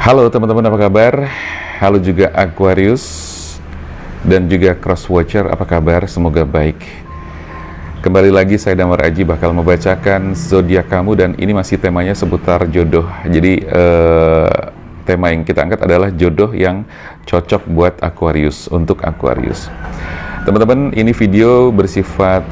Halo teman-teman, apa kabar? Halo juga Aquarius dan juga Crosswatcher, apa kabar? Semoga baik. Kembali lagi saya Damar Aji bakal membacakan zodiak kamu, dan ini masih temanya seputar jodoh. Jadi tema yang kita angkat adalah jodoh yang cocok buat Aquarius, untuk Aquarius. Teman-teman, ini video bersifat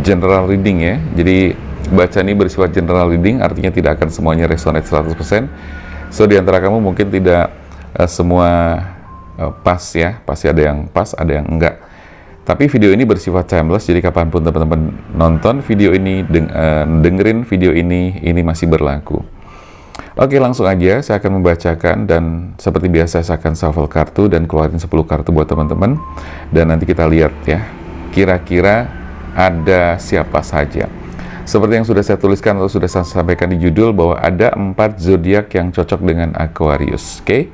general reading ya. Jadi baca ini bersifat general reading, artinya tidak akan semuanya resonate 100%. So, di antara kamu mungkin tidak semua pas ya, pasti ada yang pas, ada yang enggak. Tapi video ini bersifat timeless, jadi kapanpun teman-teman nonton video ini, dengerin video ini masih berlaku. Oke, langsung aja saya akan membacakan, dan seperti biasa saya akan shuffle kartu dan keluarin 10 kartu buat teman-teman. Dan nanti kita lihat ya, kira-kira ada siapa saja. Seperti yang sudah saya tuliskan atau sudah saya sampaikan di judul, bahwa ada 4 zodiak yang cocok dengan Aquarius. Oke,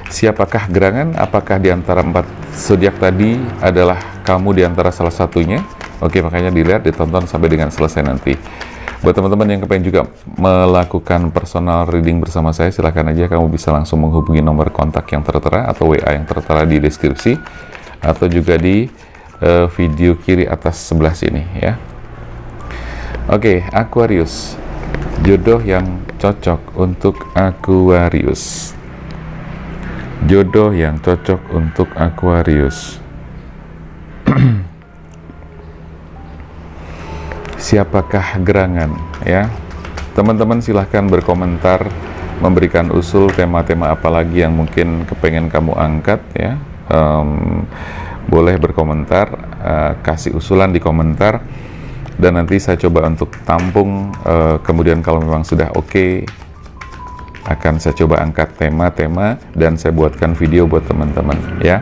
siapakah gerangan? Apakah di antara 4 zodiak tadi adalah kamu di antara salah satunya? Oke, makanya dilihat, ditonton sampai dengan selesai nanti. Buat teman-teman yang kepengen juga melakukan personal reading bersama saya, silahkan aja kamu bisa langsung menghubungi nomor kontak yang tertera atau WA yang tertera di deskripsi, atau juga di video kiri atas sebelah sini ya. Oke, Aquarius, jodoh yang cocok untuk Aquarius. Jodoh yang cocok untuk Aquarius. Siapakah gerangan ya? Teman-teman silahkan berkomentar, memberikan usul tema-tema apa lagi yang mungkin kepengen kamu angkat ya. Boleh berkomentar, kasih usulan di komentar, dan nanti saya coba untuk tampung. Kemudian kalau memang sudah oke, akan saya coba angkat tema-tema dan saya buatkan video buat teman-teman ya.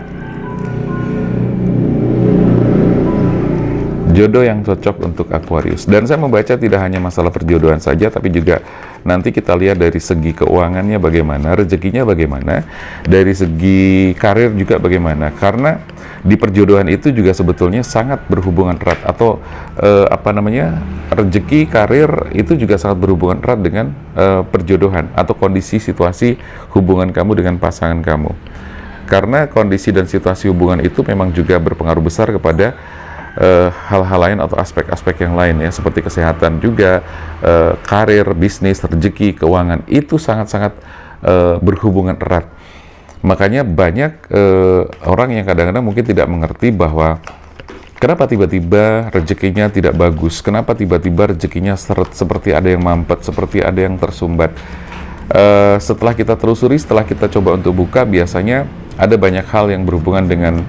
Jodoh yang cocok untuk Aquarius. Dan saya membaca tidak hanya masalah perjodohan saja, tapi juga nanti kita lihat dari segi keuangannya bagaimana, rezekinya bagaimana, dari segi karir juga bagaimana. Karena di perjodohan itu juga sebetulnya sangat berhubungan erat, atau rezeki, karir itu juga sangat berhubungan erat dengan perjodohan atau kondisi situasi hubungan kamu dengan pasangan kamu. Karena kondisi dan situasi hubungan itu memang juga berpengaruh besar kepada hal-hal lain atau aspek-aspek yang lain ya, seperti kesehatan juga, karir, bisnis, rezeki, keuangan, itu sangat-sangat berhubungan erat. Makanya banyak orang yang kadang-kadang mungkin tidak mengerti bahwa kenapa tiba-tiba rezekinya tidak bagus, kenapa tiba-tiba rezekinya seret, seperti ada yang mampet, seperti ada yang tersumbat. Setelah kita telusuri, setelah kita coba untuk buka, biasanya ada banyak hal yang berhubungan dengan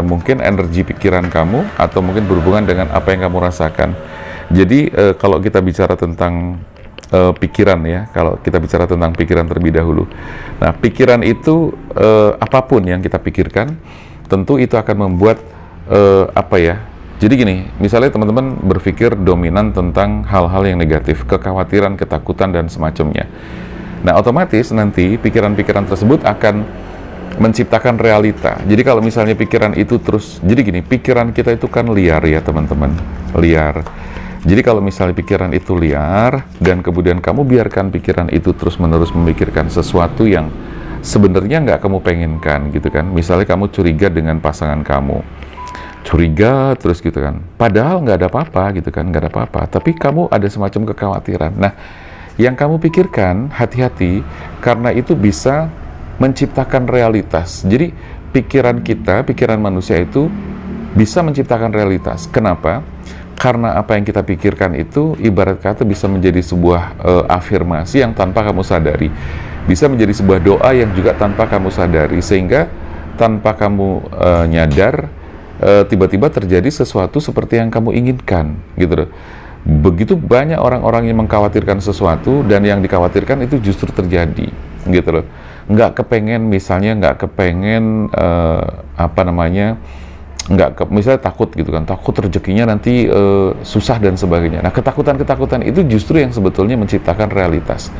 mungkin energi pikiran kamu, atau mungkin berhubungan dengan apa yang kamu rasakan. Jadi kalau kita bicara tentang pikiran ya, kalau kita bicara tentang pikiran terlebih dahulu. Nah, pikiran itu apapun yang kita pikirkan, tentu itu akan membuat jadi gini, misalnya teman-teman berpikir dominan tentang hal-hal yang negatif, kekhawatiran, ketakutan, dan semacamnya. Nah, otomatis nanti pikiran-pikiran tersebut akan menciptakan realita. Jadi kalau misalnya pikiran itu terus, jadi gini, pikiran kita itu kan liar ya teman-teman, liar. Jadi kalau misalnya pikiran itu liar, dan kemudian kamu biarkan pikiran itu terus-menerus memikirkan sesuatu yang sebenarnya nggak kamu pengenkan gitu kan. Misalnya kamu curiga dengan pasangan kamu, curiga terus gitu kan, padahal nggak ada apa-apa gitu kan, nggak ada apa-apa, tapi kamu ada semacam kekhawatiran. Nah, yang kamu pikirkan, hati-hati, karena itu bisa menciptakan realitas. Jadi pikiran kita, pikiran manusia itu bisa menciptakan realitas. Kenapa? Karena apa yang kita pikirkan itu ibarat kata bisa menjadi sebuah afirmasi yang tanpa kamu sadari, bisa menjadi sebuah doa yang juga tanpa kamu sadari, sehingga tanpa kamu nyadar tiba-tiba terjadi sesuatu seperti yang kamu inginkan gitu loh. Begitu banyak orang-orang yang mengkhawatirkan sesuatu, dan yang dikhawatirkan itu justru terjadi gitu loh. Nggak kepengen, misalnya nggak kepengen misalnya takut gitu kan, takut rezekinya nanti susah dan sebagainya. Nah, ketakutan-ketakutan itu justru yang sebetulnya menciptakan realitas.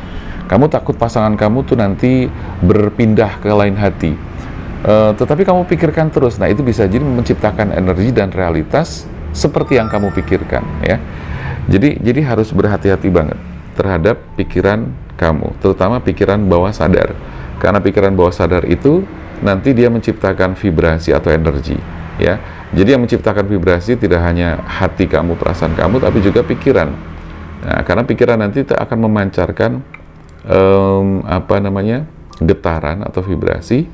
Kamu takut pasangan kamu tuh nanti berpindah ke lain hati, tetapi kamu pikirkan terus. Nah, itu bisa jadi menciptakan energi dan realitas seperti yang kamu pikirkan ya. Jadi harus berhati-hati banget terhadap pikiran kamu, terutama pikiran bawah sadar. Karena pikiran bawah sadar itu nanti dia menciptakan vibrasi atau energi, ya. Jadi yang menciptakan vibrasi tidak hanya hati kamu, perasaan kamu, tapi juga pikiran. Nah, karena pikiran nanti akan memancarkan getaran atau vibrasi,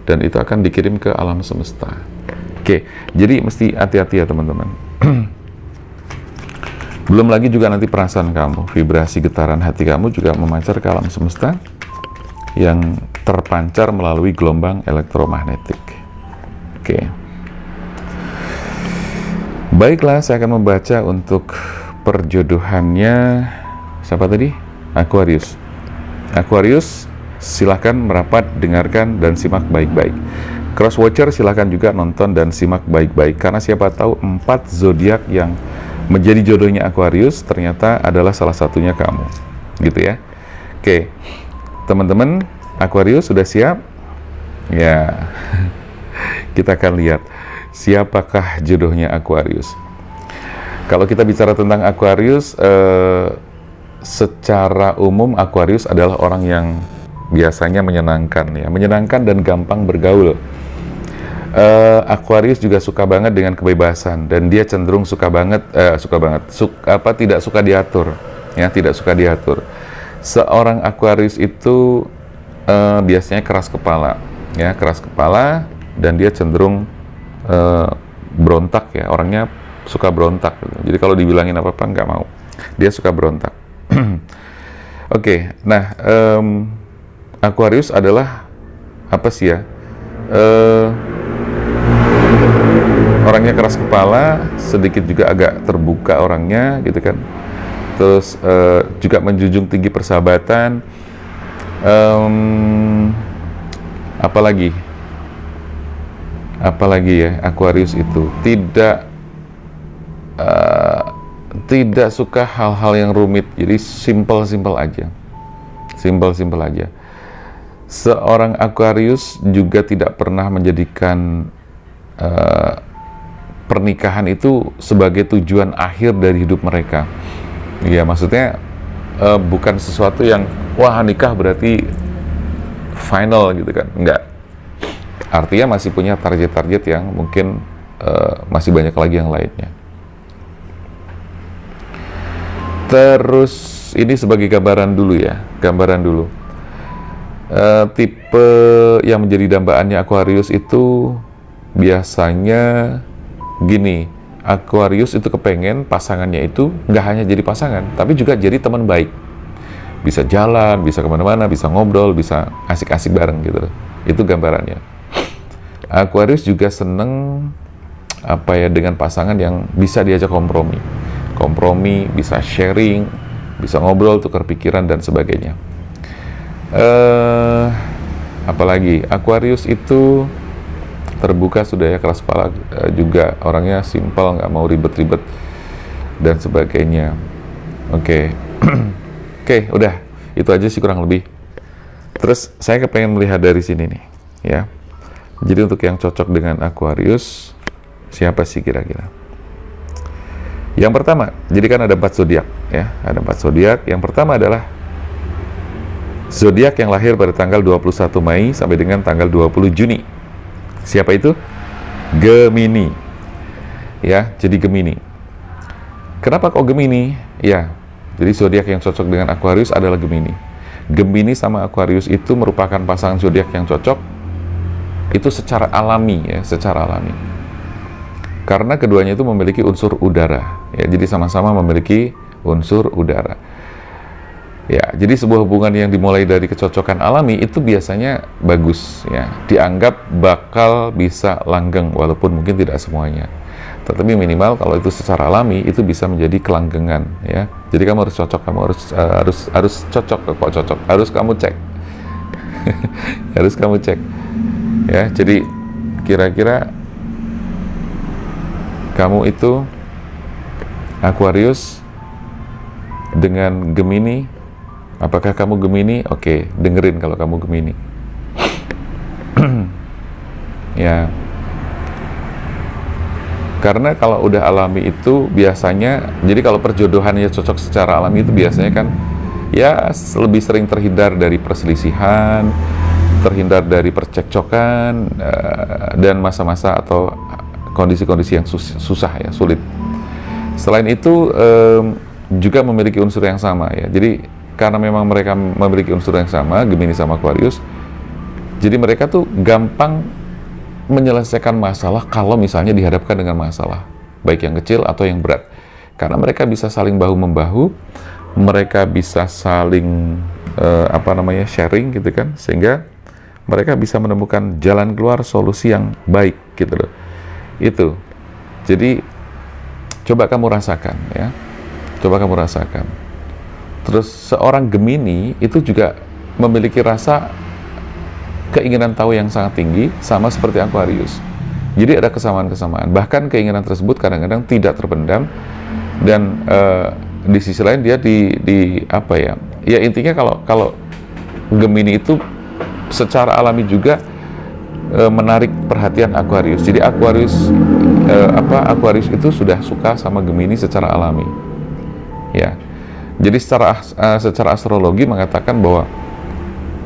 dan itu akan dikirim ke alam semesta. Oke, jadi mesti hati-hati ya teman-teman. Belum lagi juga nanti perasaan kamu, vibrasi getaran hati kamu juga memancar ke alam semesta yang terpancar melalui gelombang elektromagnetik. Oke. Baiklah, saya akan membaca untuk perjodohannya siapa tadi? Aquarius. Aquarius, silahkan merapat, dengarkan, dan simak baik-baik. Crosswatcher silahkan juga nonton dan simak baik-baik, karena siapa tahu 4 zodiak yang menjadi jodohnya Aquarius ternyata adalah salah satunya kamu, gitu ya. Oke, teman-teman Aquarius sudah siap? Ya, kita akan lihat siapakah jodohnya Aquarius. Kalau kita bicara tentang Aquarius, secara umum Aquarius adalah orang yang biasanya menyenangkan, ya, menyenangkan dan gampang bergaul. Aquarius juga suka banget dengan kebebasan, dan dia cenderung tidak suka diatur, ya, tidak suka diatur. Seorang Aquarius itu biasanya keras kepala, ya, keras kepala, dan dia cenderung berontak, ya, orangnya suka berontak gitu. Jadi kalau dibilangin apa-apa nggak mau, dia suka berontak. Oke, nah, Aquarius adalah apa sih ya? Orangnya keras kepala, sedikit juga agak terbuka orangnya, gitu kan. Terus juga menjunjung tinggi persahabatan. Apalagi ya, Aquarius itu tidak suka hal-hal yang rumit. Jadi simple aja. Simple aja. Seorang Aquarius juga tidak pernah menjadikan pernikahan itu sebagai tujuan akhir dari hidup mereka. Ya, maksudnya bukan sesuatu yang wah nikah berarti final gitu kan. Enggak. Artinya masih punya target-target yang mungkin masih banyak lagi yang lainnya. Terus ini sebagai gambaran dulu ya, gambaran dulu. Tipe yang menjadi dambaannya Aquarius itu biasanya gini, Aquarius itu kepengen pasangannya itu nggak hanya jadi pasangan, tapi juga jadi teman baik. Bisa jalan, bisa kemana-mana, bisa ngobrol, bisa asik-asik bareng gitu. Itu gambarannya. Aquarius juga seneng dengan pasangan yang bisa diajak kompromi, bisa sharing, bisa ngobrol, tukar pikiran dan sebagainya. Apalagi Aquarius itu terbuka sudah ya, keras kepala, juga orangnya simple, nggak mau ribet-ribet dan sebagainya. Oke. Oke, udah itu aja sih kurang lebih. Terus saya kepengen melihat dari sini nih, ya. Jadi untuk yang cocok dengan Aquarius siapa sih kira-kira? Yang pertama, jadi kan ada 4 zodiak, ya, ada 4 zodiak. Yang pertama adalah zodiak yang lahir pada tanggal 21 Mei sampai dengan tanggal 20 Juni. Siapa itu? Gemini. Ya, jadi Gemini. Kenapa kok Gemini? Ya, jadi zodiak yang cocok dengan Aquarius adalah Gemini. Gemini sama Aquarius itu merupakan pasangan zodiak yang cocok itu secara alami, ya, secara alami. Karena keduanya itu memiliki unsur udara, ya, jadi sama-sama memiliki unsur udara. Ya, jadi sebuah hubungan yang dimulai dari kecocokan alami itu biasanya bagus, ya. Dianggap bakal bisa langgeng, walaupun mungkin tidak semuanya. Tetapi minimal kalau itu secara alami itu bisa menjadi kelanggengan, ya. Jadi kamu harus cocok, kamu harus cocok, kok cocok. Harus kamu cek. Harus kamu cek. Ya, jadi kira-kira kamu itu Aquarius dengan Gemini. Apakah kamu Gemini? Oke, dengerin kalau kamu Gemini. Ya. Karena kalau udah alami itu biasanya, jadi kalau perjodohannya cocok secara alami itu biasanya kan ya lebih sering terhindar dari perselisihan, terhindar dari percekcokan, dan masa-masa atau kondisi-kondisi yang susah ya, sulit. Selain itu juga memiliki unsur yang sama ya. Jadi karena memang mereka memiliki unsur yang sama, Gemini sama Aquarius, jadi mereka tuh gampang menyelesaikan masalah kalau misalnya dihadapkan dengan masalah, baik yang kecil atau yang berat. Karena mereka bisa saling bahu-membahu, mereka bisa saling sharing gitu kan, sehingga mereka bisa menemukan jalan keluar, solusi yang baik gitu loh. Itu. Jadi coba kamu rasakan ya. Coba kamu rasakan. Terus seorang Gemini itu juga memiliki rasa keinginan tahu yang sangat tinggi, sama seperti Aquarius. Jadi ada kesamaan-kesamaan. Bahkan keinginan tersebut kadang-kadang tidak terpendam, dan di sisi lain dia ya intinya kalau Gemini itu secara alami juga menarik perhatian Aquarius. Jadi Aquarius itu sudah suka sama Gemini secara alami. Ya. Jadi secara astrologi mengatakan bahwa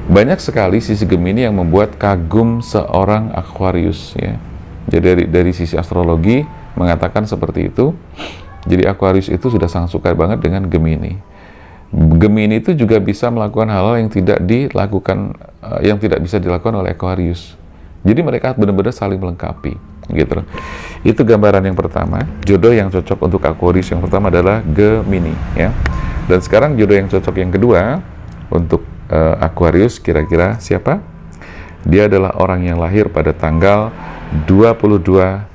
banyak sekali sisi Gemini yang membuat kagum seorang Aquarius ya. Jadi dari sisi astrologi mengatakan seperti itu. Jadi Aquarius itu sudah sangat suka banget dengan Gemini. Gemini itu juga bisa melakukan hal-hal yang tidak bisa dilakukan oleh Aquarius. Jadi mereka benar-benar saling melengkapi gitu. Itu gambaran yang pertama, jodoh yang cocok untuk Aquarius yang pertama adalah Gemini ya. Dan sekarang jodoh yang cocok yang kedua untuk Aquarius kira-kira siapa? Dia adalah orang yang lahir pada tanggal 22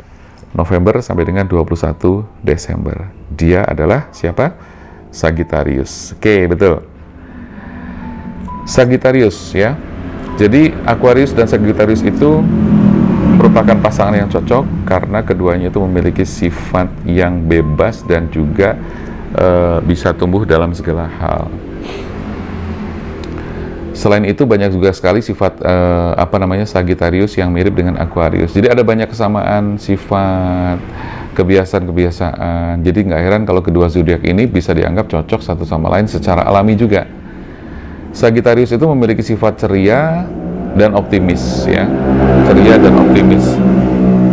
November sampai dengan 21 Desember. Dia adalah siapa? Sagittarius. Oke, betul. Sagittarius ya. Jadi Aquarius dan Sagittarius itu merupakan pasangan yang cocok karena keduanya itu memiliki sifat yang bebas dan juga bisa tumbuh dalam segala hal. Selain itu banyak juga sekali sifat Sagittarius yang mirip dengan Aquarius. Jadi ada banyak kesamaan sifat, kebiasaan-kebiasaan. Jadi nggak heran kalau kedua zodiak ini bisa dianggap cocok satu sama lain secara alami juga. Sagittarius itu memiliki sifat ceria dan optimis ya. Ceria dan optimis.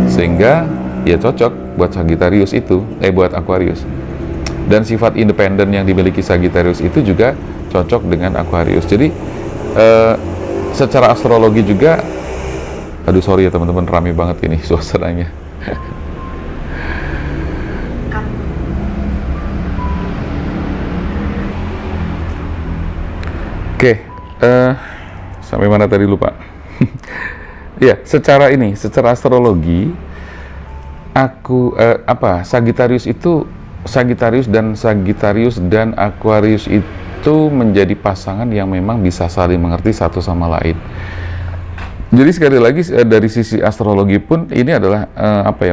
Sehingga ya cocok buat Sagittarius itu, buat Aquarius. Dan sifat independen yang dimiliki Sagittarius itu juga cocok dengan Aquarius. Jadi secara astrologi juga, aduh sorry ya teman-teman, rame banget ini suasananya. Oke, sampai mana tadi lupa. Ya, secara astrologi, Sagittarius dan Aquarius itu menjadi pasangan yang memang bisa saling mengerti satu sama lain. Jadi sekali lagi dari sisi astrologi pun ini adalah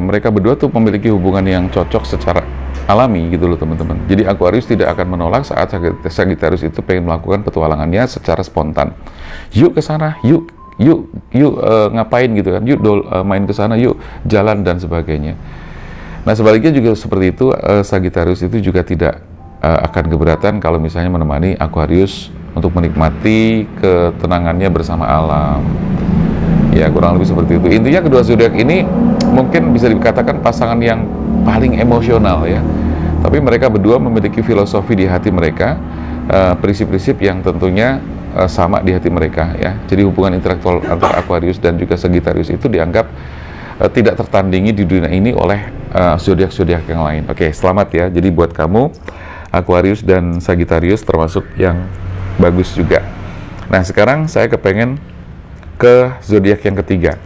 mereka berdua tuh memiliki hubungan yang cocok secara alami gitu loh teman-teman. Jadi Aquarius tidak akan menolak saat Sagittarius itu pengen melakukan petualangannya secara spontan. Yuk ke sana, yuk ngapain gitu kan, yuk main ke sana, yuk jalan dan sebagainya. Nah sebaliknya juga seperti itu, Sagittarius itu juga tidak akan keberatan kalau misalnya menemani Aquarius untuk menikmati ketenangannya bersama alam. Ya kurang lebih seperti itu. Intinya kedua zodiak ini mungkin bisa dikatakan pasangan yang paling emosional ya. Tapi mereka berdua memiliki filosofi di hati mereka, prinsip-prinsip yang tentunya sama di hati mereka ya. Jadi hubungan intelektual antara Aquarius dan juga Sagittarius itu dianggap tidak tertandingi di dunia ini oleh zodiak-zodiak yang lain. Oke, selamat ya. Jadi buat kamu Aquarius dan Sagittarius termasuk yang bagus juga. Nah, sekarang saya kepengen ke zodiak yang ketiga.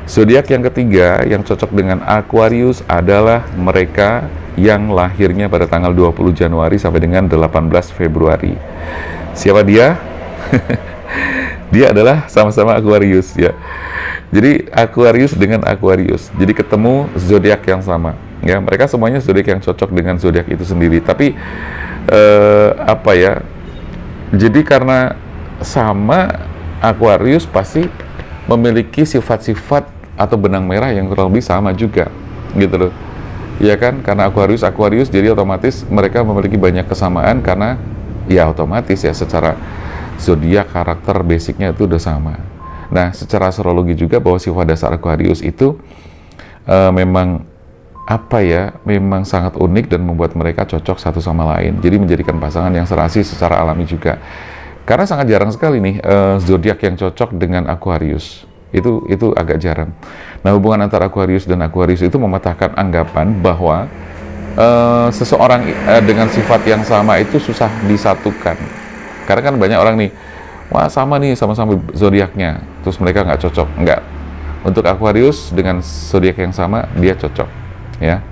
Zodiak yang ketiga yang cocok dengan Aquarius adalah mereka yang lahirnya pada tanggal 20 Januari sampai dengan 18 Februari. Siapa dia? Dia adalah sama-sama Aquarius ya. Jadi Aquarius dengan Aquarius. Jadi ketemu zodiak yang sama. Ya, mereka semuanya zodiak yang cocok dengan zodiak itu sendiri. Tapi jadi karena sama, Aquarius pasti memiliki sifat-sifat atau benang merah yang kurang lebih sama juga, gitu loh. Iya kan? Karena Aquarius, jadi otomatis mereka memiliki banyak kesamaan karena ya otomatis ya secara zodiak karakter basicnya itu udah sama. Nah, secara astrologi juga bahwa sifat dasar Aquarius itu memang apa ya, memang sangat unik dan membuat mereka cocok satu sama lain. Jadi menjadikan pasangan yang serasi secara alami juga. Karena sangat jarang sekali nih zodiak yang cocok dengan Aquarius. Itu agak jarang. Nah, hubungan antara Aquarius dan Aquarius itu mematahkan anggapan bahwa seseorang dengan sifat yang sama itu susah disatukan. Karena kan banyak orang nih, wah sama nih, sama-sama zodiaknya, terus mereka nggak cocok. Enggak. Untuk Aquarius dengan zodiak yang sama, dia cocok, ya.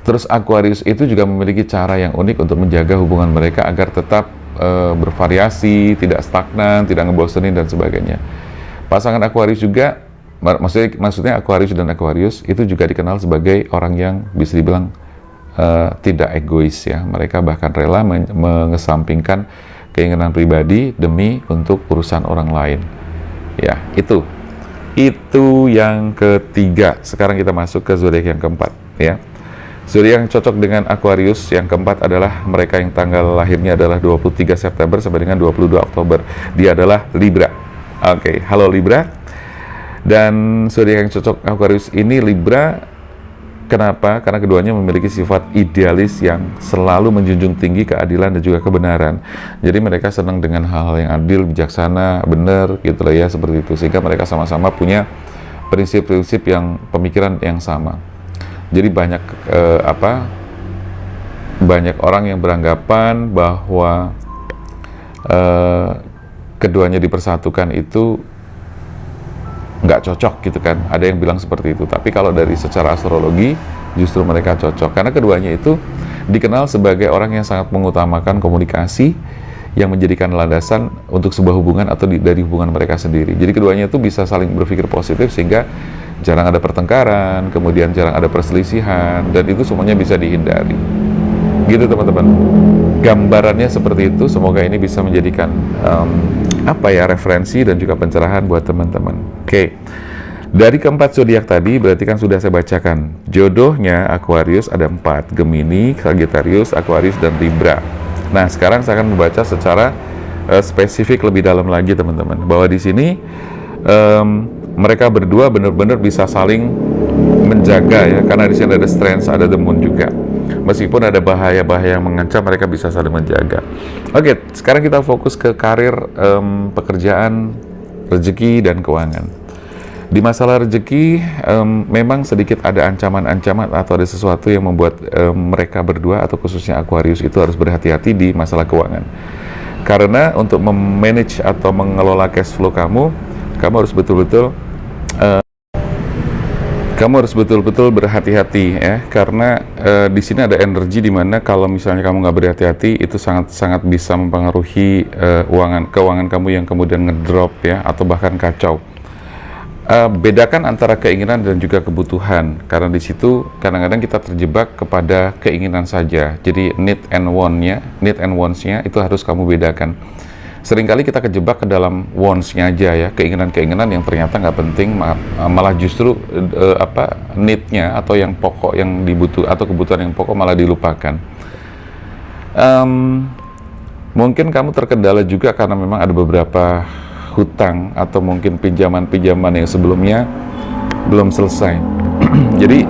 Terus Aquarius itu juga memiliki cara yang unik untuk menjaga hubungan mereka agar tetap bervariasi, tidak stagnan, tidak ngebosenin dan sebagainya. Pasangan Aquarius juga, maksudnya Aquarius dan Aquarius itu juga dikenal sebagai orang yang bisa dibilang tidak egois ya. Mereka bahkan rela mengesampingkan keinginan pribadi demi untuk urusan orang lain. Ya, itu yang ketiga. Sekarang kita masuk ke zodiak yang keempat ya. Zodiak yang cocok dengan Aquarius yang keempat adalah mereka yang tanggal lahirnya adalah 23 September sampai dengan 22 Oktober. Dia adalah Libra. Oke, halo Libra. Dan zodiak yang cocok Aquarius ini Libra. Kenapa? Karena keduanya memiliki sifat idealis yang selalu menjunjung tinggi keadilan dan juga kebenaran. Jadi mereka senang dengan hal-hal yang adil, bijaksana, benar, gitu lah ya, seperti itu. Sehingga mereka sama-sama punya prinsip-prinsip yang pemikiran yang sama. Jadi banyak banyak orang yang beranggapan bahwa keduanya dipersatukan itu nggak cocok gitu kan, ada yang bilang seperti itu. Tapi kalau dari secara astrologi justru mereka cocok karena keduanya itu dikenal sebagai orang yang sangat mengutamakan komunikasi yang menjadikan landasan untuk sebuah hubungan atau dari hubungan mereka sendiri. Jadi keduanya itu bisa saling berpikir positif sehingga jarang ada pertengkaran, kemudian jarang ada perselisihan, dan itu semuanya bisa dihindari. Gitu teman-teman. Gambarannya seperti itu. Semoga ini bisa menjadikan referensi dan juga pencerahan buat teman-teman. Oke. Dari keempat zodiak tadi berarti kan sudah saya bacakan. Jodohnya Aquarius ada 4, Gemini, Sagittarius, Aquarius, dan Libra. Nah, sekarang saya akan membaca secara spesifik lebih dalam lagi teman-teman. Bahwa di sini mereka berdua benar-benar bisa saling menjaga ya, karena di sini ada strength, ada the moon juga. Meskipun ada bahaya-bahaya yang mengancam, mereka bisa saling menjaga. Oke, sekarang kita fokus ke karir, pekerjaan, rezeki, dan keuangan. Di masalah rezeki, memang sedikit ada ancaman-ancaman atau ada sesuatu yang membuat mereka berdua atau khususnya Aquarius itu harus berhati-hati di masalah keuangan. Karena untuk memanage atau mengelola cash flow kamu harus betul-betul berhati-hati ya, karena di sini ada energi di mana kalau misalnya kamu nggak berhati-hati itu sangat-sangat bisa mempengaruhi keuangan kamu yang kemudian ngedrop ya, atau bahkan kacau. Bedakan antara keinginan dan juga kebutuhan, karena di situ kadang-kadang kita terjebak kepada keinginan saja. Jadi need and wants-nya itu harus kamu bedakan. Seringkali kita kejebak ke dalam wants-nya aja ya, keinginan-keinginan yang ternyata nggak penting, malah justru need-nya atau yang pokok yang atau kebutuhan yang pokok malah dilupakan. Mungkin kamu terkendala juga karena memang ada beberapa hutang atau mungkin pinjaman-pinjaman yang sebelumnya belum selesai. Jadi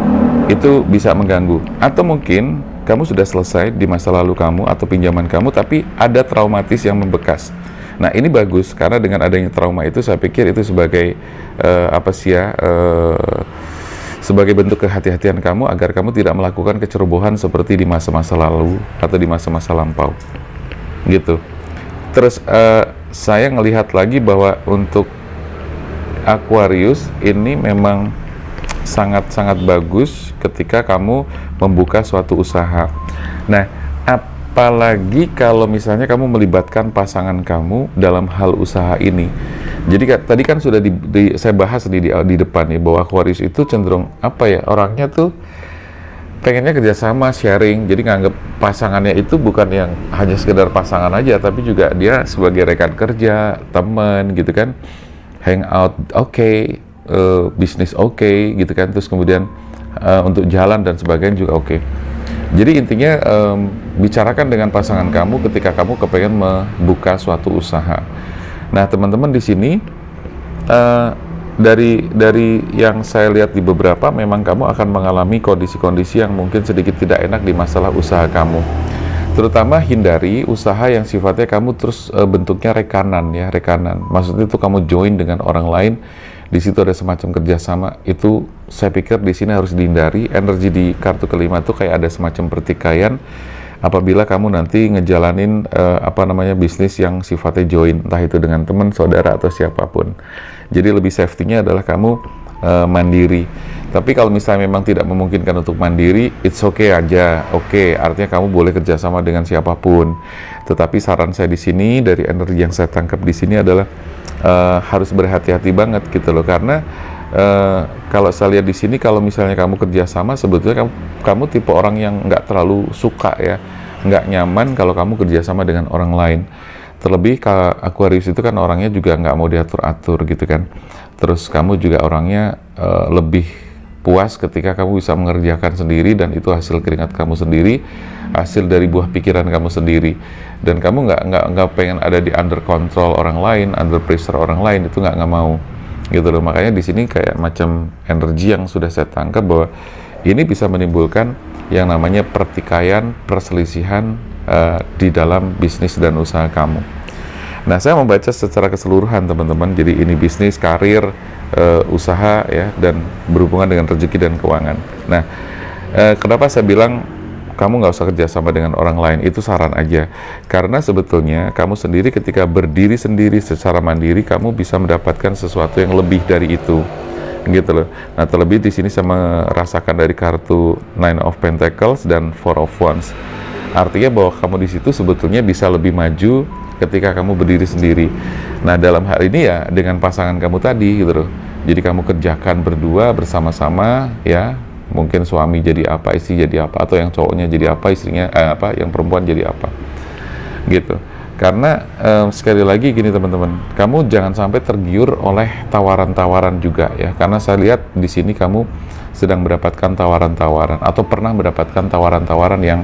itu bisa mengganggu. Atau mungkin kamu sudah selesai di masa lalu kamu atau pinjaman kamu, tapi ada traumatis yang membekas. Nah, ini bagus karena dengan adanya trauma itu saya pikir itu sebagai sebagai bentuk kehati-hatian kamu agar kamu tidak melakukan kecerobohan seperti di masa-masa lalu atau di masa-masa lampau. Gitu. Terus saya ngelihat lagi bahwa untuk Aquarius ini memang sangat-sangat bagus ketika kamu membuka suatu usaha. Nah, apalagi kalau misalnya kamu melibatkan pasangan kamu dalam hal usaha ini. Jadi tadi kan sudah saya bahas di depan ya, bahwa Aquarius itu cenderung orangnya tuh pengennya kerjasama, sharing. Jadi nganggap pasangannya itu bukan yang hanya sekedar pasangan aja, tapi juga dia sebagai rekan kerja, teman gitu kan, hangout bisnis gitu kan, terus kemudian untuk jalan dan sebagainya juga Jadi intinya bicarakan dengan pasangan kamu ketika kamu kepengen membuka suatu usaha. Nah, teman-teman di sini dari yang saya lihat di beberapa, memang kamu akan mengalami kondisi-kondisi yang mungkin sedikit tidak enak di masalah usaha kamu. Terutama hindari usaha yang sifatnya kamu terus bentuknya rekanan ya, rekanan. Maksudnya itu kamu join dengan orang lain, di situ ada semacam kerjasama. Itu saya pikir di sini harus dihindari. Energi di kartu kelima itu kayak ada semacam pertikaian apabila kamu nanti ngejalanin bisnis yang sifatnya join, entah itu dengan teman, saudara atau siapapun. Jadi lebih safety-nya adalah kamu mandiri. Tapi kalau misalnya memang tidak memungkinkan untuk mandiri, it's okay aja. Oke, artinya kamu boleh kerjasama dengan siapapun. Tetapi saran saya di sini, dari energi yang saya tangkap di sini adalah harus berhati-hati banget gitu loh. Karena kalau saya lihat di sini, kalau misalnya kamu kerjasama, sebetulnya kamu tipe orang yang nggak terlalu suka ya, nggak nyaman kalau kamu kerjasama dengan orang lain. Terlebih Aquarius itu kan orangnya juga nggak mau diatur-atur gitu kan. Terus kamu juga orangnya lebih puas ketika kamu bisa mengerjakan sendiri, dan itu hasil keringat kamu sendiri, hasil dari buah pikiran kamu sendiri, dan kamu nggak pengen ada di under control orang lain, under pressure orang lain, itu nggak mau gitu loh. Makanya di sini kayak macam energi yang sudah saya tangkap bahwa ini bisa menimbulkan yang namanya pertikaian, perselisihan di dalam bisnis dan usaha kamu. Nah, saya membaca secara keseluruhan teman-teman. Jadi ini bisnis, karir, usaha ya, dan berhubungan dengan rezeki dan keuangan. Nah, kenapa saya bilang kamu nggak usah kerjasama dengan orang lain, itu saran aja. Karena sebetulnya kamu sendiri ketika berdiri sendiri secara mandiri, kamu bisa mendapatkan sesuatu yang lebih dari itu, gitu loh. Nah, terlebih di sini saya merasakan dari kartu Nine of Pentacles dan Four of Wands. Artinya bahwa kamu di situ sebetulnya bisa lebih maju ketika kamu berdiri sendiri. Nah, dalam hal ini ya dengan pasangan kamu tadi gitu loh. Jadi kamu kerjakan berdua bersama-sama ya. Mungkin suami jadi apa, istri jadi apa, atau yang cowoknya jadi apa, istrinya yang perempuan jadi apa. Gitu. Karena sekali lagi gini teman-teman, kamu jangan sampai tergiur oleh tawaran-tawaran juga ya. Karena saya lihat di sini kamu sedang mendapatkan tawaran-tawaran atau pernah mendapatkan tawaran-tawaran yang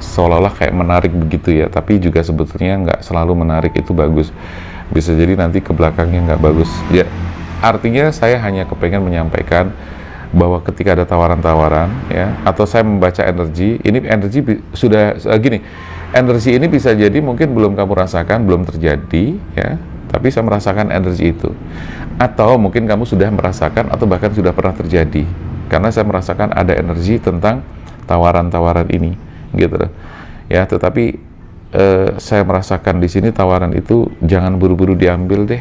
seolah-olah kayak menarik begitu ya, tapi juga sebetulnya nggak selalu menarik itu bagus. Bisa jadi nanti ke belakangnya nggak bagus ya. Artinya saya hanya kepengen menyampaikan bahwa ketika ada tawaran-tawaran ya, atau saya membaca energi ini, energi sudah gini, energi ini bisa jadi mungkin belum kamu rasakan, belum terjadi ya, tapi saya merasakan energi itu. Atau mungkin kamu sudah merasakan atau bahkan sudah pernah terjadi, karena saya merasakan ada energi tentang tawaran-tawaran ini gitu loh ya. Tetapi saya merasakan di sini tawaran itu jangan buru-buru diambil deh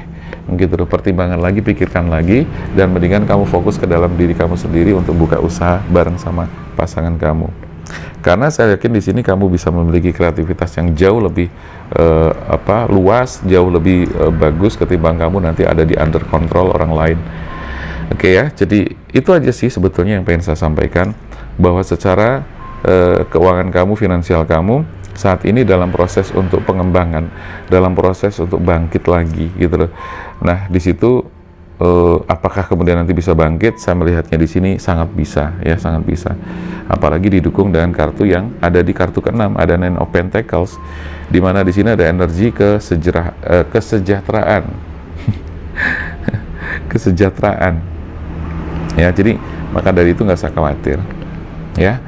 gitu loh. Pertimbangkan lagi, pikirkan lagi, dan mendingan kamu fokus ke dalam diri kamu sendiri untuk buka usaha bareng sama pasangan kamu. Karena saya yakin di sini kamu bisa memiliki kreativitas yang jauh lebih luas, jauh lebih bagus ketimbang kamu nanti ada di under control orang lain. Oke ya, jadi itu aja sih sebetulnya yang pengen saya sampaikan, bahwa secara keuangan kamu, finansial kamu saat ini dalam proses untuk pengembangan, dalam proses untuk bangkit lagi gitu loh. Nah, di situ apakah kemudian nanti bisa bangkit? Saya melihatnya di sini sangat bisa ya, sangat bisa. Apalagi didukung dengan kartu yang ada di kartu ke-6, ada Nine of Pentacles, di mana di sini ada energi kesejahteraan. Kesejahteraan. Ya, jadi maka dari itu nggak usah khawatir. Ya,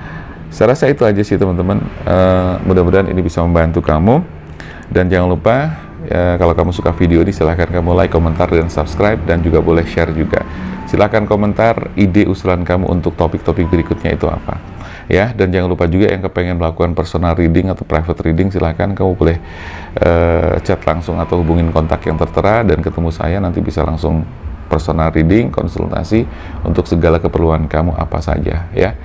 saya rasa itu aja sih teman-teman. Mudah-mudahan ini bisa membantu kamu, dan jangan lupa ya, kalau kamu suka video ini silahkan kamu like, komentar, dan subscribe, dan juga boleh share juga. Silahkan komentar ide usulan kamu untuk topik-topik berikutnya itu apa ya. Dan jangan lupa juga yang kepengen melakukan personal reading atau private reading, silahkan kamu boleh chat langsung atau hubungin kontak yang tertera, dan ketemu saya nanti bisa langsung personal reading, konsultasi untuk segala keperluan kamu apa saja ya.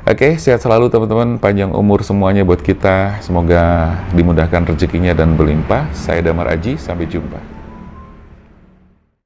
Oke, sehat selalu teman-teman, panjang umur semuanya buat kita. Semoga dimudahkan rezekinya dan berlimpah. Saya Damar Aji, sampai jumpa.